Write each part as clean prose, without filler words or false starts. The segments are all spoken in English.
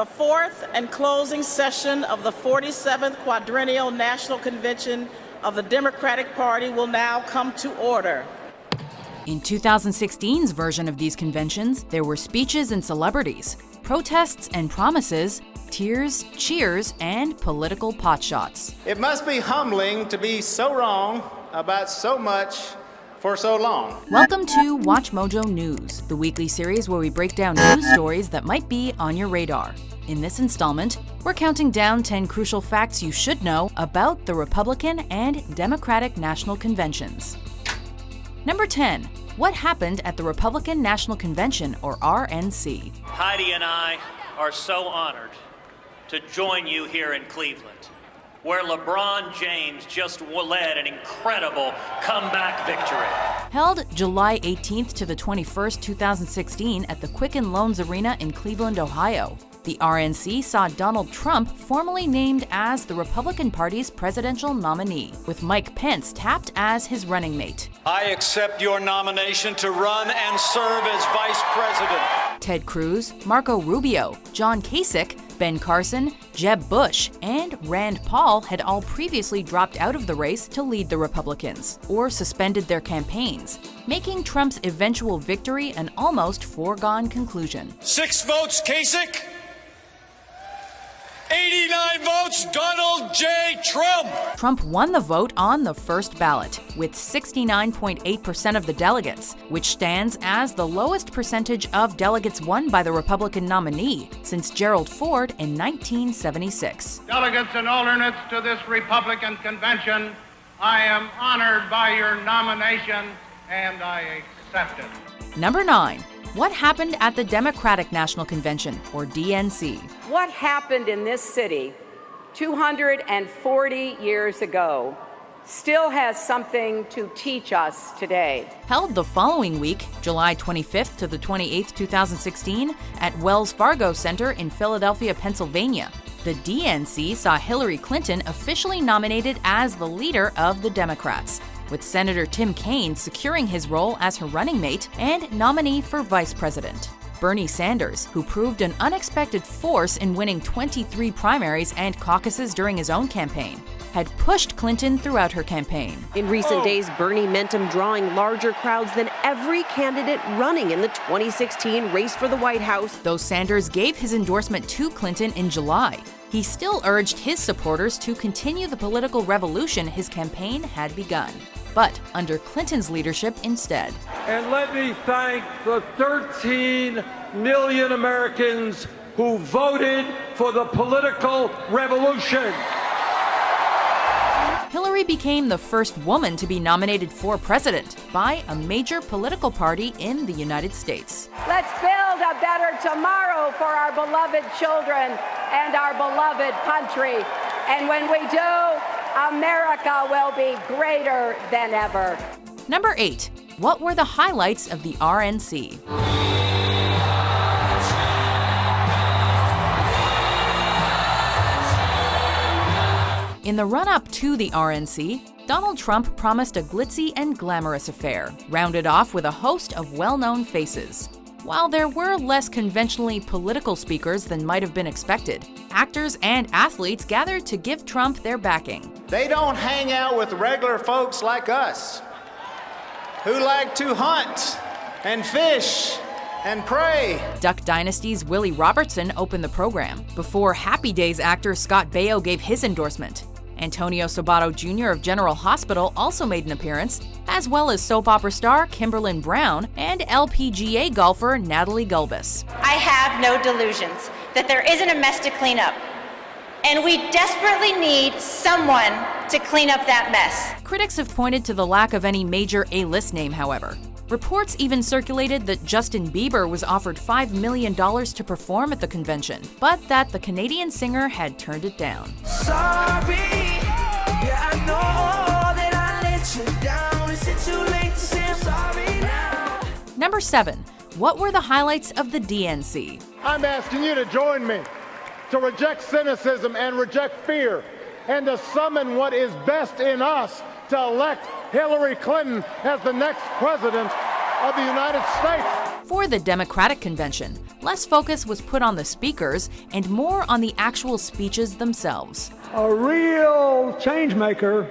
The fourth and closing session of the 47th Quadrennial National Convention of the Democratic Party will now come to order. In 2016's version of these conventions, there were speeches and celebrities, protests and promises, tears, cheers, and political potshots. It must be humbling to be so wrong about so much for so long. Welcome to WatchMojo News, the weekly series where we break down news stories that might be on your radar. In this installment, we're counting down 10 crucial facts you should know about the Republican and Democratic National Conventions. Number 10. What happened at the Republican National Convention, or RNC? Heidi and I are so honored to join you here in Cleveland, where LeBron James just led an incredible comeback victory. Held July 18th to the 21st, 2016 at the Quicken Loans Arena in Cleveland, Ohio. The RNC saw Donald Trump formally named as the Republican Party's presidential nominee, with Mike Pence tapped as his running mate. I accept your nomination to run and serve as vice president. Ted Cruz, Marco Rubio, John Kasich, Ben Carson, Jeb Bush, and Rand Paul had all previously dropped out of the race to lead the Republicans, or suspended their campaigns, making Trump's eventual victory an almost foregone conclusion. 6 votes, Kasich. 89 votes, Donald J. Trump. Trump won the vote on the first ballot, with 69.8% of the delegates, which stands as the lowest percentage of delegates won by the Republican nominee since Gerald Ford in 1976. Delegates and alternates to this Republican convention, I am honored by your nomination and I accept it. Number 9. What happened at the Democratic National Convention, or DNC? What happened in this city 240 years ago still has something to teach us today. Held the following week, July 25th to the 28th, 2016, at Wells Fargo Center in Philadelphia, Pennsylvania. The DNC saw Hillary Clinton officially nominated as the leader of the Democrats, with Senator Tim Kaine securing his role as her running mate and nominee for vice president. Bernie Sanders, who proved an unexpected force in winning 23 primaries and caucuses during his own campaign, had pushed Clinton throughout her campaign. In recent days, Bernie momentum drawing larger crowds than every candidate running in the 2016 race for the White House. Though Sanders gave his endorsement to Clinton in July, he still urged his supporters to continue the political revolution his campaign had begun, but under Clinton's leadership instead. And let me thank the 13 million Americans who voted for the political revolution. Hillary became the first woman to be nominated for president by a major political party in the United States. Let's build a better tomorrow for our beloved children and our beloved country. And when we do, America will be greater than ever. Number 8. What were the highlights of the RNC? In the run-up to the RNC, Donald Trump promised a glitzy and glamorous affair, rounded off with a host of well-known faces. While there were less conventionally political speakers than might have been expected, actors and athletes gathered to give Trump their backing. They don't hang out with regular folks like us, who like to hunt and fish and pray. Duck Dynasty's Willie Robertson opened the program, before Happy Days actor Scott Baio gave his endorsement. Antonio Sabato Jr. of General Hospital also made an appearance, as well as soap opera star Kimberlyn Brown and LPGA golfer Natalie Gulbis. I have no delusions that there isn't a mess to clean up, and we desperately need someone to clean up that mess. Critics have pointed to the lack of any major A-list name, however. Reports even circulated that Justin Bieber was offered $5 million to perform at the convention, but that the Canadian singer had turned it down. Sorry, yeah, I know that I let you down. Is it too late to say I'm sorry now? Number 7. What were the highlights of the DNC? I'm asking you to join me to reject cynicism and reject fear and to summon what is best in us to elect Hillary Clinton as the next president of the United States. For the Democratic convention, less focus was put on the speakers and more on the actual speeches themselves. A real change maker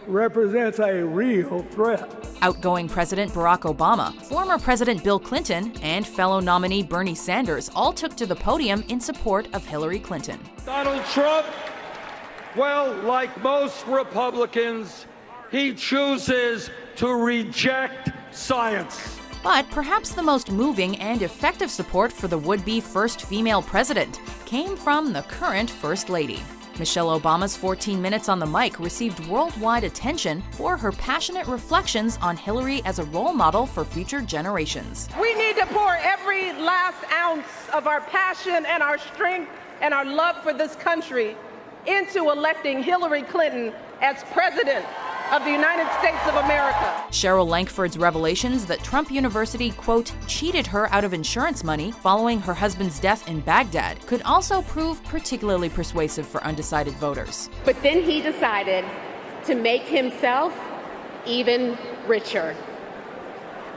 represents a real threat. Outgoing President Barack Obama, former President Bill Clinton, and fellow nominee Bernie Sanders all took to the podium in support of Hillary Clinton. Donald Trump, well, like most Republicans, he chooses to reject science. But perhaps the most moving and effective support for the would-be first female president came from the current First Lady. Michelle Obama's 14 minutes on the mic received worldwide attention for her passionate reflections on Hillary as a role model for future generations. We need to pour every last ounce of our passion and our strength and our love for this country into electing Hillary Clinton as president of the United States of America. Cheryl Lankford's revelations that Trump University, quote, cheated her out of insurance money following her husband's death in Baghdad could also prove particularly persuasive for undecided voters. But then he decided to make himself even richer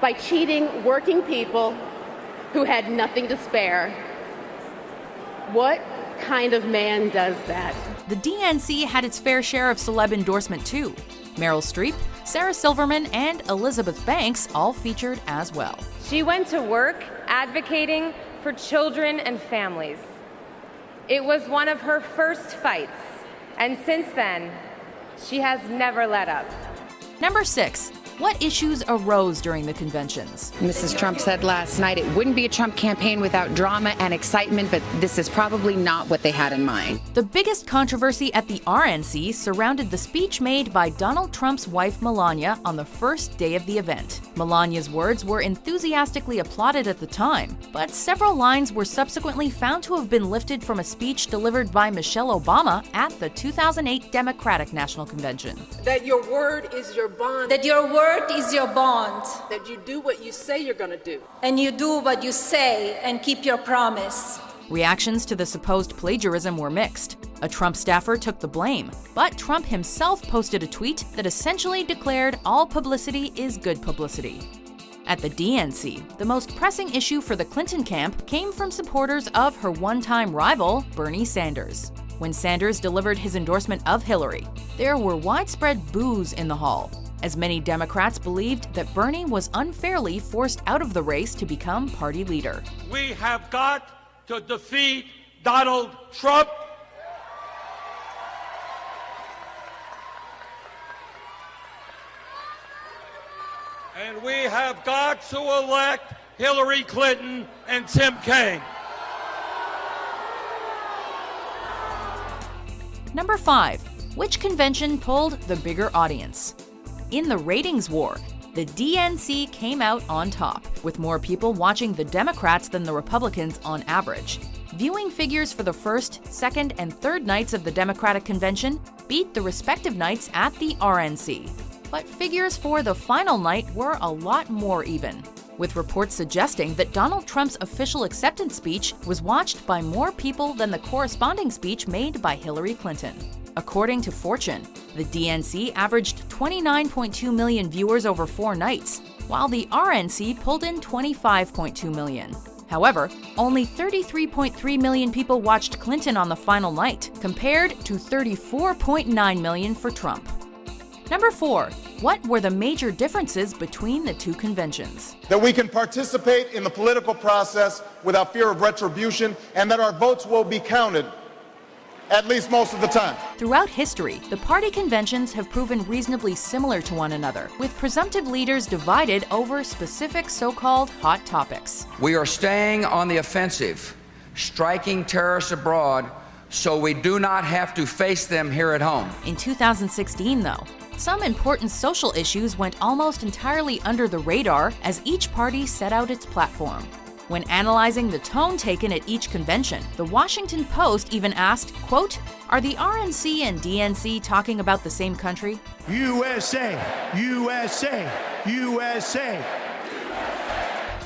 by cheating working people who had nothing to spare. What kind of man does that? The DNC had its fair share of celeb endorsement too. Meryl Streep, Sarah Silverman, and Elizabeth Banks all featured as well. She went to work advocating for children and families. It was one of her first fights, and since then, she has never let up. Number 6. What issues arose during the conventions? Mrs. Trump said last night it wouldn't be a Trump campaign without drama and excitement, but this is probably not what they had in mind. The biggest controversy at the RNC surrounded the speech made by Donald Trump's wife Melania on the first day of the event. Melania's words were enthusiastically applauded at the time, but several lines were subsequently found to have been lifted from a speech delivered by Michelle Obama at the 2008 Democratic National Convention. That your word is your bond. That your word is your bond. That you do what you say you're going to do. And you do what you say and keep your promise. Reactions to the supposed plagiarism were mixed. A Trump staffer took the blame, but Trump himself posted a tweet that essentially declared all publicity is good publicity. At the DNC, the most pressing issue for the Clinton camp came from supporters of her one-time rival, Bernie Sanders. When Sanders delivered his endorsement of Hillary, there were widespread boos in the hall, as many Democrats believed that Bernie was unfairly forced out of the race to become party leader. We have got to defeat Donald Trump. And we have got to elect Hillary Clinton and Tim Kaine. Number 5. Which convention pulled the bigger audience? In the ratings war, the DNC came out on top, with more people watching the Democrats than the Republicans on average. Viewing figures for the first, second, and third nights of the Democratic convention beat the respective nights at the RNC. But figures for the final night were a lot more even, with reports suggesting that Donald Trump's official acceptance speech was watched by more people than the corresponding speech made by Hillary Clinton. According to Fortune, the DNC averaged 29.2 million viewers over 4 nights, while the RNC pulled in 25.2 million. However, only 33.3 million people watched Clinton on the final night, compared to 34.9 million for Trump. Number 4. What were the major differences between the two conventions? That we can participate in the political process without fear of retribution, and that our votes will be counted, at least most of the time. Throughout history, the party conventions have proven reasonably similar to one another, with presumptive leaders divided over specific so-called hot topics. We are staying on the offensive, striking terrorists abroad so we do not have to face them here at home. In 2016, though, some important social issues went almost entirely under the radar as each party set out its platform. When analyzing the tone taken at each convention, the Washington Post even asked, quote, "Are the RNC and DNC talking about the same country?" USA, USA, USA.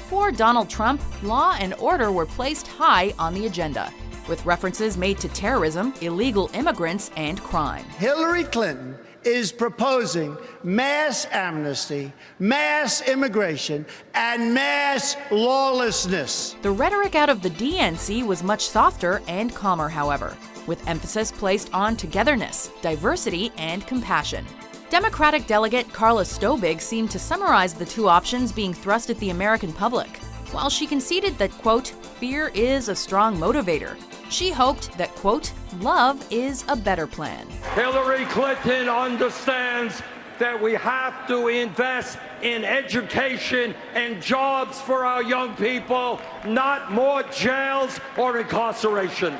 For Donald Trump, law and order were placed high on the agenda, with references made to terrorism, illegal immigrants, and crime. Hillary Clinton is proposing mass amnesty, mass immigration, and mass lawlessness. The rhetoric out of the DNC was much softer and calmer, however, with emphasis placed on togetherness, diversity, and compassion. Democratic delegate Carla Stobig seemed to summarize the two options being thrust at the American public. While she conceded that, quote, fear is a strong motivator, she hoped that, quote, love is a better plan. Hillary Clinton understands that we have to invest in education and jobs for our young people, not more jails or incarceration.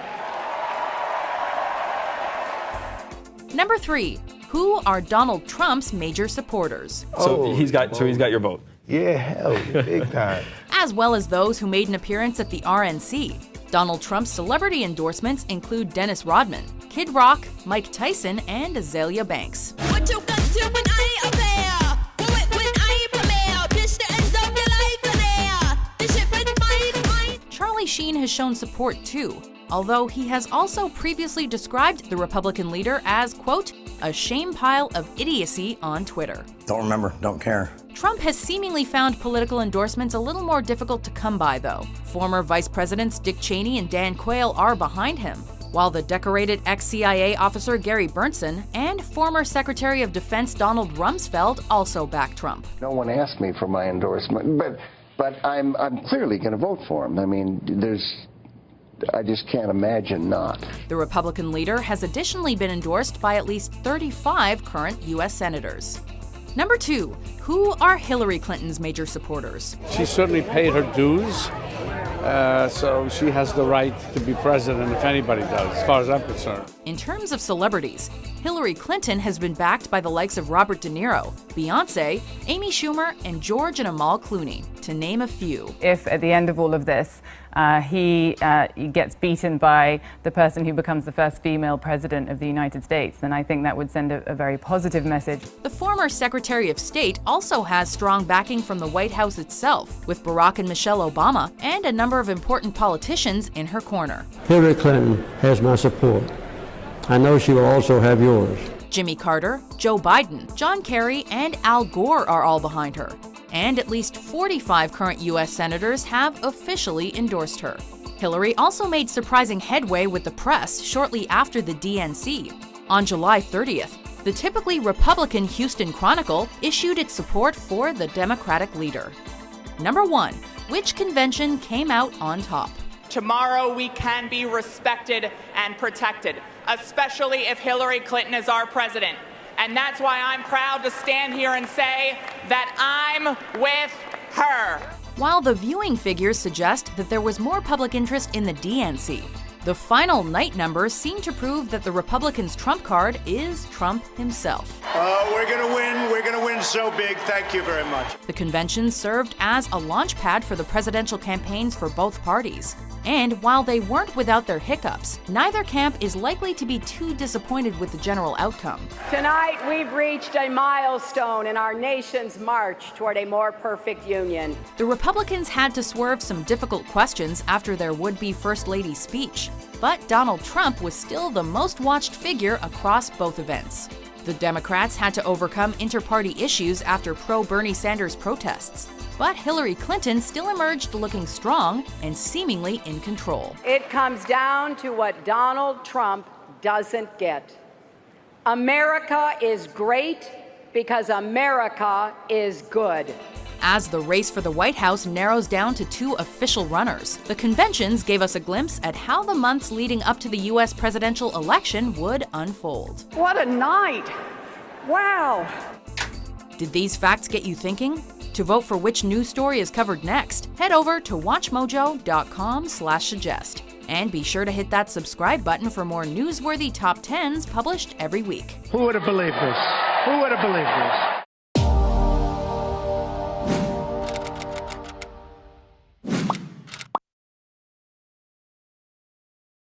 Number 3. Who are Donald Trump's major supporters? So he's got your vote. Yeah, hell, big time. As well as those who made an appearance at the RNC. Donald Trump's celebrity endorsements include Dennis Rodman, Kid Rock, Mike Tyson, and Azalea Banks. What you gonna do when I ain't there? Do it when I ain't there. This the end of your life there. This shit mine. Charlie Sheen has shown support too, although he has also previously described the Republican leader as, quote, a shame pile of idiocy on Twitter. Don't remember, don't care. Trump has seemingly found political endorsements a little more difficult to come by, though. Former Vice Presidents Dick Cheney and Dan Quayle are behind him, while the decorated ex-CIA officer Gary Berntsen and former Secretary of Defense Donald Rumsfeld also back Trump. No one asked me for my endorsement, but I'm clearly going to vote for him. I mean, I just can't imagine not. The Republican leader has additionally been endorsed by at least 35 current U.S. senators. Number 2, who are Hillary Clinton's major supporters? She certainly paid her dues, so she has the right to be president if anybody does, as far as I'm concerned. In terms of celebrities, Hillary Clinton has been backed by the likes of Robert De Niro, Beyonce, Amy Schumer, and George and Amal Clooney, to name a few. If at the end of all of this, he gets beaten by the person who becomes the first female president of the United States, then I think that would send a very positive message. The former Secretary of State also has strong backing from the White House itself, with Barack and Michelle Obama and a number of important politicians in her corner. Hillary Clinton has my support. I know she will also have yours. Jimmy Carter, Joe Biden, John Kerry, and Al Gore are all behind her. And at least 45 current U.S. senators have officially endorsed her. Hillary also made surprising headway with the press shortly after the DNC. On July 30th, the typically Republican Houston Chronicle issued its support for the Democratic leader. Number 1, which convention came out on top? Tomorrow we can be respected and protected, especially if Hillary Clinton is our president. And that's why I'm proud to stand here and say that I'm with her. While the viewing figures suggest that there was more public interest in the DNC, the final night numbers seem to prove that the Republicans' trump card is Trump himself. We're going to win so big. Thank you very much. The convention served as a launch pad for the presidential campaigns for both parties. And while they weren't without their hiccups, neither camp is likely to be too disappointed with the general outcome. Tonight, we've reached a milestone in our nation's march toward a more perfect union. The Republicans had to swerve some difficult questions after their would-be First Lady's speech, but Donald Trump was still the most watched figure across both events. The Democrats had to overcome inter-party issues after pro-Bernie Sanders protests. But Hillary Clinton still emerged looking strong and seemingly in control. It comes down to what Donald Trump doesn't get. America is great because America is good. As the race for the White House narrows down to 2 official runners, the conventions gave us a glimpse at how the months leading up to the U.S. presidential election would unfold. What a night! Wow! Did these facts get you thinking? To vote for which news story is covered next, head over to WatchMojo.com/suggest. And be sure to hit that subscribe button for more newsworthy top 10s published every week. Who would have believed this? Who would have believed this?